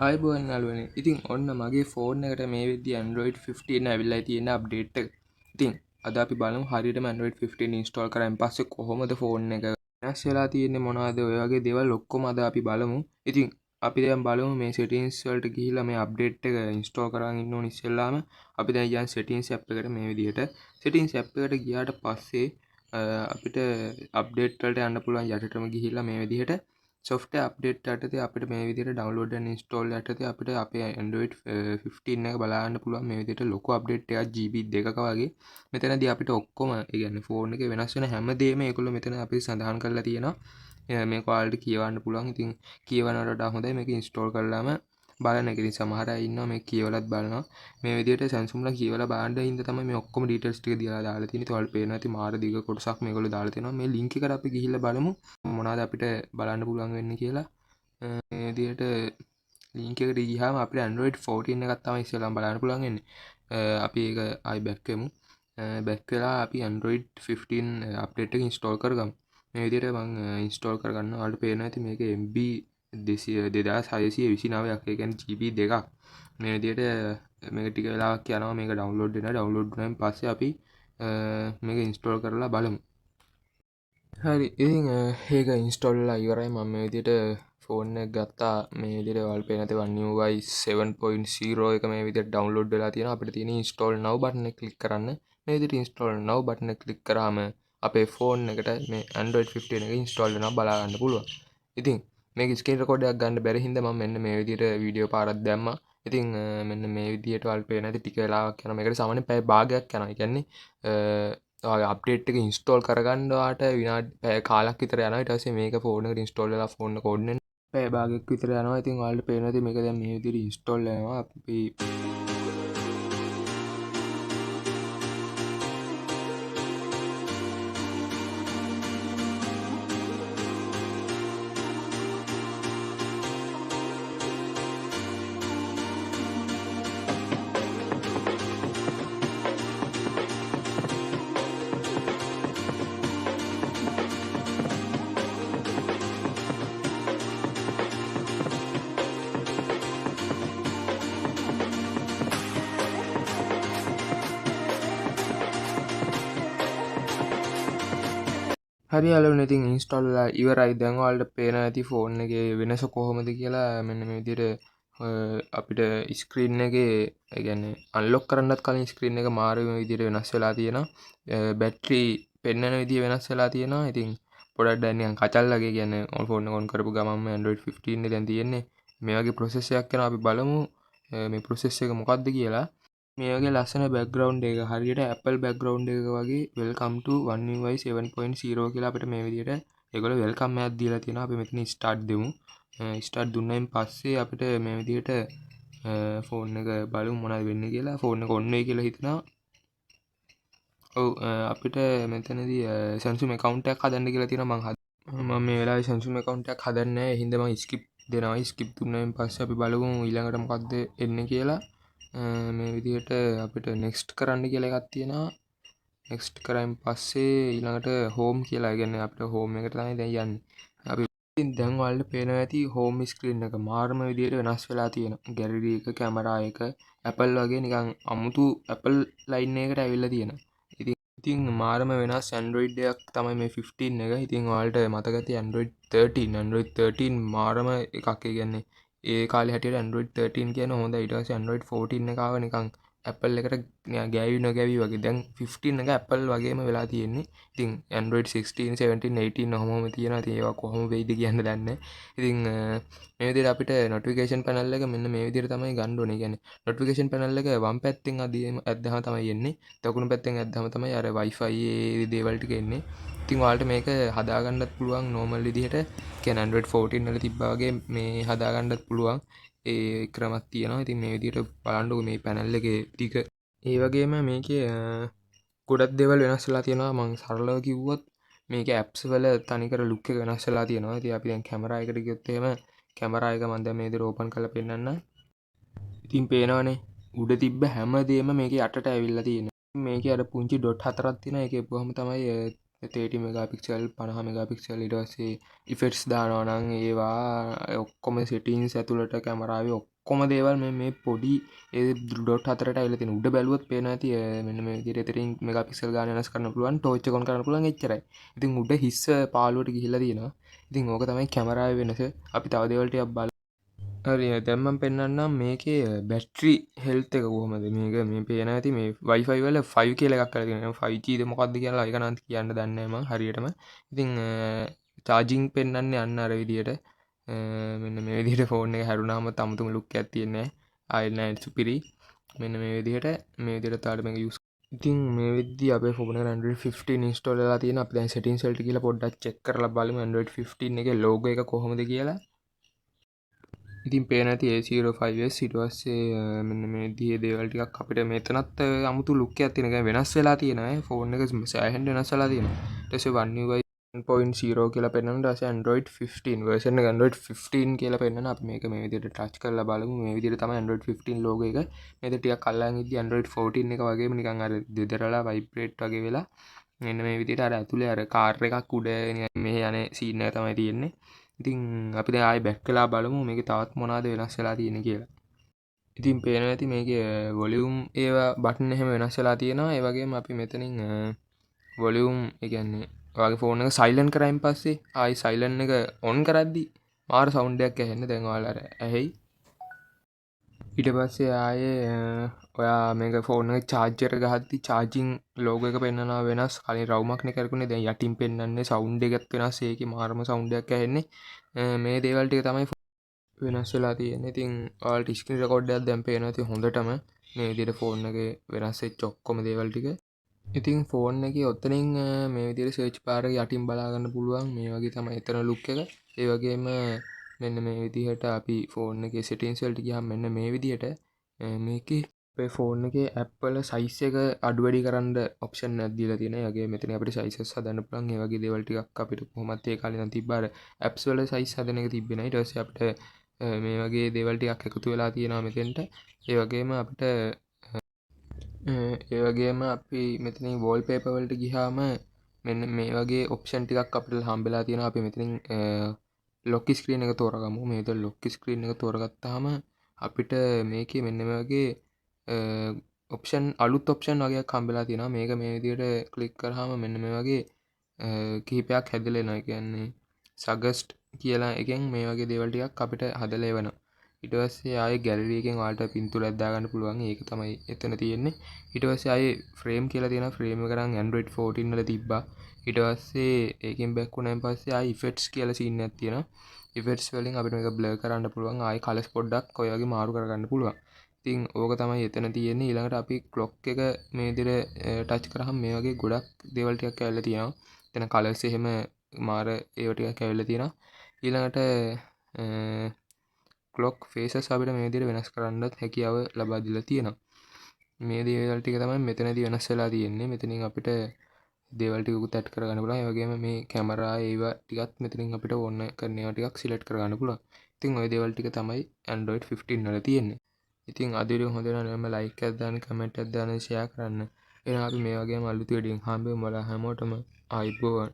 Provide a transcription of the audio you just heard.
ආයිබෝන් යාළුවනේ. ඉතින් ඔන්න මගේ ෆෝන් එකට මේ වෙද්දි Android 15 ඇවිල්ලා තියෙන අප්ඩේට් එක. ඉතින් අද අපි බලමු හරියටම Android 15 ඉන්ස්ටෝල් කරාන් පස්සේ කොහොමද ෆෝන් එක වෙනස් වෙලා තියෙන්නේ මොනවද ඔය වගේ දේවල් ඔක්කොම අද අපි බලමු. ඉතින් අපි දැන් බලමු මේ settings වලට ගිහිල්ලා මේ අප්ඩේට් එක ඉන්ස්ටෝල් කරන් ඉන්න ඕනේ ඉස්සෙල්ලාම අපි දැන් යන් settings app එකට මේ විදිහට. settings app එකට ගියාට පස්සේ අපිට අප්ඩේට් වලට යන්න පුළුවන් යටටම ගිහිල්ලා මේ විදිහට software update යටතේ අපිට මේ විදිහට download and install යටතේ අපිට අපේ Android 15 එක බලන්න පුළුවන් මේ විදිහට ලොකු update එකක් GB 2ක වගේ. මෙතනදී අපිට ඔක්කොම ඒ කියන්නේ ෆෝන් එකේ වෙනස් වෙන හැමදේම ඒගොල්ලෝ මෙතන අපිට සඳහන් කරලා තියෙනවා. මේ quality කියවන්න පුළුවන්. ඉතින් කියවනවට වඩා හොඳයි මේක install කරලාම බලන එක. ඉතින් සමහර අය ඉන්නවා මේ කියවලත් බලනවා. මේ විදිහට Samsung ලා කියවලා බලන්න හින්දා තමයි මේ ඔක්කොම details ටික දාලා තියෙන්නේ. ඒත් ඔයාලට පේනවා ඇති මාර දිග කොටසක් මේගොල්ලෝ දාලා තියෙනවා. මේ link එකට අපි ගිහිල්ලා බලමු. මොනවද අපිට බලන්න පුළුවන් වෙන්නේ කියලා. මේ විදිහට link එකට ගියාම අපිට Android 14 එකක් තමයි ඉස්සෙල්ලාම බලන්න පුළුවන් වෙන්නේ. අපි ඒක ආයි back වෙමු. back වෙලා අපි Android 15 update එක install කරගමු. මේ විදිහට මම install කරගන්නවා. ඔයාලට පේනවා ඇති මේක MB 2629ක්. ඒ කියන්නේ GB 2ක්. මේ විදිහට මේක ටික වෙලාවක් යනවා මේක download වෙනවා. download වුණාන් පස්සේ අපි මේක install කරලා බලමු. හරි ඉතින් ඒක ඉන්ස්ටෝල් වෙලා ඉවරයි. මම මේ විදිහට ෆෝන් එක ගත්තා. මේ විදිහට ඔයාලට පේන තේ One UI 7.0 එක මේ විදිහට ඩවුන්ලෝඩ් වෙලා තියෙනවා. අපිට තියෙන install now button එක ක්ලික් කරන්න. මේ විදිහට install now button එක ක්ලික් කරාම අපේ ෆෝන් එකට මේ Android 15 එක install වෙනවා බලා ගන්න පුළුවන්. ඉතින් මේක ස්ක්‍රීන් රෙකෝඩ් එකක් ගන්න බැරි හින්දා මම මෙන්න මේ විදිහට වීඩියෝ පාරක් දැම්මා. ඉතින් මෙන්න මේ විදිහට ඔයාලට පේන ඇති ටික වෙලාවක් යනවා. මේකට සාමාන්‍යයෙන් පැය භාගයක් යනවා. ඒ කියන්නේ ඔයාගේ අප්ඩේට් එක ඉන්ස්ටෝල් කරගන්න ඔයාට විනාඩි පැය කාලක් විතර යනවා. ඊට පස්සේ මේක ෆෝන් එකට ඉන්ස්ටෝල් වෙලා ෆෝන් එක ඕඩ් වෙන්න පැය භාගයක් විතර යනවා. ඉතින් ඔයාලට පේනවා ඉතින් මේක දැන් මේ විදිහට ඉන්ස්ටෝල් වෙනවා. අපි හරි යාළුවනේ ඉතින් ඉන්ස්ටෝල් වෙලා ඉවරයි. දැන් ඔයාලට පේනවා ඇති ෆෝන් එකේ වෙනස කොහොමද කියලා. මෙන්න මේ විදිහට අපිට ස්ක්‍රීන් එකේ ඒ කියන්නේ අන්ලොක් කරන්නත් කලින් ස්ක්‍රීන් එක මාරු වෙන විදිහට වෙනස් වෙලා තියෙනවා. බැටරි පෙන්වන විදිහ වෙනස් වෙලා තියෙනවා. ඉතින් පොඩක් දැන් නිකන් කචල් වගේ කියන්නේ ෆෝන් එක ඔන් කරපු ගමන්ම Android 15 දැන් තියෙන්නේ. මේ වගේ process එකක් යනවා. අපි බලමු මේ process එක මොකක්ද කියලා. මේ වගේ ලස්සන බෑග්ග්‍රවුන්ඩ් එක හරියට Apple බෑග්ග්‍රවුන්ඩ් එක වගේ welcome to One UI 7.0 කියලා අපිට මේ විදිහට ඒගොල්ලෝ welcome එකක් දීලා තියෙනවා. අපි මෙතන start දෙමු. start දුන්නායින් පස්සේ අපිට මේ විදිහට ෆෝන් එක බලමු මොනවද වෙන්නේ කියලා. ෆෝන් එක on වෙයි කියලා හිතනවා. ඔව් අපිට මෙතනදී Samsung account එකක් හදන්න කියලා තියෙනවා. මම මේ වෙලාවේ Samsung account එකක් හදන්නේ නැහැ. ඒ හින්දා මම skip දෙනවා. skip දුන්නායින් පස්සේ අපි බලමු ඊළඟට මොකද්ද එන්නේ කියලා. මේ විදිහට අපිට next කරන්න කියලා එකක් තියෙනවා. next කරායින් පස්සේ ඊළඟට home කියලා. කියන්නේ අපිට home එකට තමයි දැන් යන්නේ. අපි ඉතින් දැන් ඔයාලට පේනවා ඇති home screen එක මාර්ම විදිහට වෙනස් වෙලා තියෙනවා. gallery එක, camera එක, Apple වගේ නිකන් අමුතු Apple line එකකට ඇවිල්ලා තියෙනවා. ඉතින් මාර්ම වෙනස් Android එකක් තමයි මේ 15 එක. ඉතින් ඔයාලට මතක ඇති Android 13 මාර්ම එකක්. ඒ කියන්නේ ඒ කාලේ හැටියට Android 13 කියන හොඳයි. ඊට පස්සේ Android 14 එක ආව නිකන් Apple එකට ගෑවි නොගෑවි වගේ. දැන් 15 එක Apple වගේම වෙලා තියෙන්නේ. ඉතින් Android 16, 17, 18 ඔහොමම තියෙනවා. ඉතින් ඒවා කොහොම වෙයිද කියන්න දන්නේ නැහැ. ඉතින් මේ විදිහට අපිට notification panel එක මෙන්න මේ විදිහට තමයි ගන්න ඕනේ. කියන්නේ notification panel එක වම් පැත්තෙන් ඇද්දාම තමයි එන්නේ. දකුණු පැත්තෙන් ඇද්දාම තමයි අර Wi-Fi ඒ දේවල් ටික එන්නේ. ඉතින් ඔයාලට මේක හදාගන්නත් පුළුවන් normal විදිහට. කියන්නේ Android 14 වල තිබ්බා වගේ මේ හදාගන්නත් පුළුවන්. ඒ ක්‍රමයක් තියෙනවා. ඉතින් මේ විදිහට බලන්නකො මේ පැනල් එකේ ටික. ඒ වගේම මේකේ ගොඩක් දේවල් වෙනස් වෙලා තියෙනවා. මම සරලව කිව්වොත් මේකේ apps වල තනිකර look එක වෙනස් වෙලා තියෙනවා. ඉතින් අපි දැන් කැමරා එකට ගියොත් එහෙම කැමරා එක මම දැන් මේ විදිහට ඕපන් කරලා පෙන්නන්න. ඉතින් පේනවනේ උඩ තිබ්බ හැම දෙයක්ම මේකේ යටට ඇවිල්ලා තියෙනවා. මේකේ අර පුංචි ඩොට් හතරක් තියෙනවා. ඒක එපුවම තමයි 30 මෙගාපික්සල් 50 මෙගාපික්සල් ඊට පස්සේ ඉෆෙක්ට්ස් දානවා නම් ඒවා ඔක්කොම සෙටින්ග්ස් ඇතුළට කැමරාවේ ඔක්කොම දේවල් මේ පොඩි ඒ ඩොට් හතරට ඇවිල්ලා තියෙන උඩ බැලුවොත් පේනවා ඇති මෙන්න මේ විදිහට එතරින් මෙගාපික්සල් ගාන වෙනස් කරන්න පුළුවන් ටෝච් එක ඔන් කරන්න පුළුවන් එච්චරයි. ඉතින් උඩ හිස්ස පාළුවට ගිහිල්ලා තියෙනවා. ඉතින් ඕක තමයි කැමරාවේ වෙනස. අපි තව දේවල් ටිකක් බලමු. හරි දැන් මම පෙන්නන්නම් මේකේ බැටරි හෙල්ත් එක කොහොමද මේක මේ පේන ඇති මේ Wi-Fi වල 5 කියලා එකක් කරලා තියෙනවා 5G ද මොකක්ද කියලා ඒක නම් කියන්න දන්නේ නැහැ මම හරියටම ඉතින් චාර්ජින් පෙන්නන්නේ අන්න අර විදියට මෙන්න මේ විදියට ෆෝන් එක හැරුණාම තමුතුම ලුක් එකක් තියෙන්නේ ආයෙ නැහැ සුපිරි මෙන්න මේ විදියට තාඩ මේක යූස් ඉතින් මේ විදිහේ අපේ ෆෝන් එක Android 15 install වෙලා තියෙනවා අපි දැන් settings වලට ගිහලා පොඩ්ඩක් check කරලා බලමු Android 15 එකේ logo එක කොහොමද කියලා ඉතින් පේන ඇති A05s ඊට පස්සේ මෙන්න මේ විදිහේ දේවල් ටිකක් අපිට මෙතනත් අමුතු ලුක් එකක් තියෙන. يعني වෙනස් වෙලා තියෙනවා. ෆෝන් එක සෑහෙන්න වෙනස් වෙලා තියෙනවා. ඊට පස්සේ One UI 1.0 කියලා පෙන්නනවා. ඊට පස්සේ Android 15 version එක Android 15 කියලා පෙන්නන අපි මේක මේ විදිහට ටච් කරලා බලමු. මේ විදිහට තමයි Android 15 logo එක. මේක ටිකක් අල්ලන් ඉද්දි Android 14 එක වගේම නිකන් අර දෙදරලා vibrate වගේ වෙලා මෙන්න මේ විදිහට අර ඇතුලේ අර කාර් එකක් උඩ මේ යන්නේ සීන් එක තමයි තියෙන්නේ. ඉතින් අපි දැන් ආයෙ බැක් වෙලා බලමු මේකේ තවත් මොනවද වෙනස් වෙලා තියෙන්නේ කියලා. ඉතින් පේනවා ඇති මේකේ වොලියුම් ඒවා බටන් එහෙම වෙනස් වෙලා තියෙනවා. ඒ වගේම අපි මෙතනින් වොලියුම් ඒ කියන්නේ ඔයාගේ ෆෝන් එක සයිලන්ට් කරායින් පස්සේ ආයෙ සයිලන්ට් එක ඔන් කරද්දි මාර සවුන්ඩ් එකක් ඇහෙන්න දැන් ඔයාලා අර ඇහෙයි. ඊට පස්සේ ආයේ ඔයා මේක ෆෝන් එක චාර්ජර් ගහද්දි චාර්ජින් ලෝගෝ එක පෙන්නනවා වෙනස්. කලින් රවුමක්නේ කරකුනේ දැන් යටින් පෙන්නන්නේ සවුන්ඩ් එකත් වෙනස්. ඒකේ මාරම සවුන්ඩ් එකක් ඇහෙන්නේ. මේ දේවල් ටික තමයි වෙනස් වෙලා තියෙන්නේ. ඉතින් ඔයාලට ස්ක්‍රීන් රෙකෝඩ් එකක් දැන් පේනවා ඉතින් හොඳටම මේ විදිහට ෆෝන් එකේ වෙනස් වෙච්ච ඔක්කොම දේවල් ටික. ඉතින් ෆෝන් එකේ ඔතනින් මේ විදිහට සර්ච් බාර් එක යටින් බලා ගන්න පුළුවන්. මේ වගේ තමයි එතන ලුක් එක. ඒ වගේම මෙන්න මේ විදිහට අපි ෆෝන් එකේ settings වලට ගියාම මෙන්න මේ විදිහට මේකේ අපේ ෆෝන් එකේ ඇප් වල සයිස් එක අඩු වැඩි කරන්න ඔප්ෂන් එකක් දීලා තියෙනවා. ඒ වගේ මෙතන අපිට සයිසස් හදන්න පුළුවන්. ඒ වගේ දේවල් ටිකක් අපිට කොහොමත් ඒ කාලේ නම් තිබ්බා අර ඇප්ස් වල සයිස් හදන එක තිබ්බේ නැහැ. ඊට පස්සේ අපිට මේ වගේ දේවල් ටිකක් එකතු වෙලා තියෙනවා මෙතෙන්ට. ඒ වගේම අපිට ඒ වගේම අපි මෙතනින් වෝල්පේපර් වලට ගියාම මෙන්න මේ වගේ ඔප්ෂන් ටිකක් අපිට හම්බෙලා තියෙනවා. අපි මෙතනින් ලොක් ස්ක්‍රීන් එක තෝරගමු. මේ විතර ලොක් ස්ක්‍රීන් එක තෝරගත්තාම අපිට මේකේ මෙන්න මේ වගේ ඔප්ෂන් අලුත් ඔප්ෂන් වගේක් හම්බෙලා තියෙනවා. මේක මේ විදිහට ක්ලික් කරාම මෙන්න මේ වගේ කිහිපයක් හැදලා එනවා. ඒ කියන්නේ සජෙස්ට් කියලා එකෙන් මේ වගේ දේවල් ටිකක් අපිට හදලා එවනවා. ඊට පස්සේ ආයේ ගැලරි එකෙන් ඔයාලට පින්තූරයක් දාගන්න පුළුවන්. ඒක තමයි එතන තියෙන්නේ. ඊට පස්සේ ආයේ ෆ්‍රේම් කියලා තියෙනවා. ෆ්‍රේම් එක නම් Android 14 වල තිබ්බා. ඊට පස්සේ ඒකෙන් බැක් වුණාන් පස්සේ ආයේ ඉෆෙක්ට්ස් කියලා සීන් එකක් තියෙනවා. ඉෆෙක්ට්ස් වලින් අපිට මේක බ්ලර් කරන්න පුළුවන්. ආයේ කලර්ස් පොඩ්ඩක් ඔය වගේ මාරු කරගන්න පුළුවන්. ඉතින් ඕක තමයි එතන තියෙන්නේ. ඊළඟට අපි ක්ලොක් එක මේ විදිහට ටච් කරාම මේ වගේ ගොඩක් දේවල් ටිකක් ඇවිල්ලා තියෙනවා. එතන කලර්ස් එහෙම මාර ඒව ටිකක් ඇවිල්ලා තියෙනවා. ඊළඟට ක්ලොක් ෆේසස් අපිට මේ විදිහට වෙනස් කරන්නත් හැකියාව ලබා දීලා තියෙනවා. මේ දේවල් ටික තමයි මෙතනදී වෙනස් වෙලා තියෙන්නේ. මෙතනින් අපිට දේවල් ටිකකුත් ඇඩ් කරගන්න පුළුවන්. ඒ වගේම මේ කැමරා ඒවා ටිකත් මෙතනින් අපිට ඕන කරන ඒවා ටිකක් සිලෙක්ට් කරගන්න පුළුවන්. ඉතින් ওই දේවල් ටික තමයි Android 15 වල තියෙන්නේ. ඉතින් අද වීඩියෝ හොඳ නම් ලයික් එකක් දාන්න, කමෙන්ට් එකක් දාන්න, ෂෙයා කරන්න. එහෙනම් අපි මේ වගේම අලුත් වීඩියෝ එකකින් හම්බෙමු. ඔයාලා හැමෝටම ආයිබෝවන්.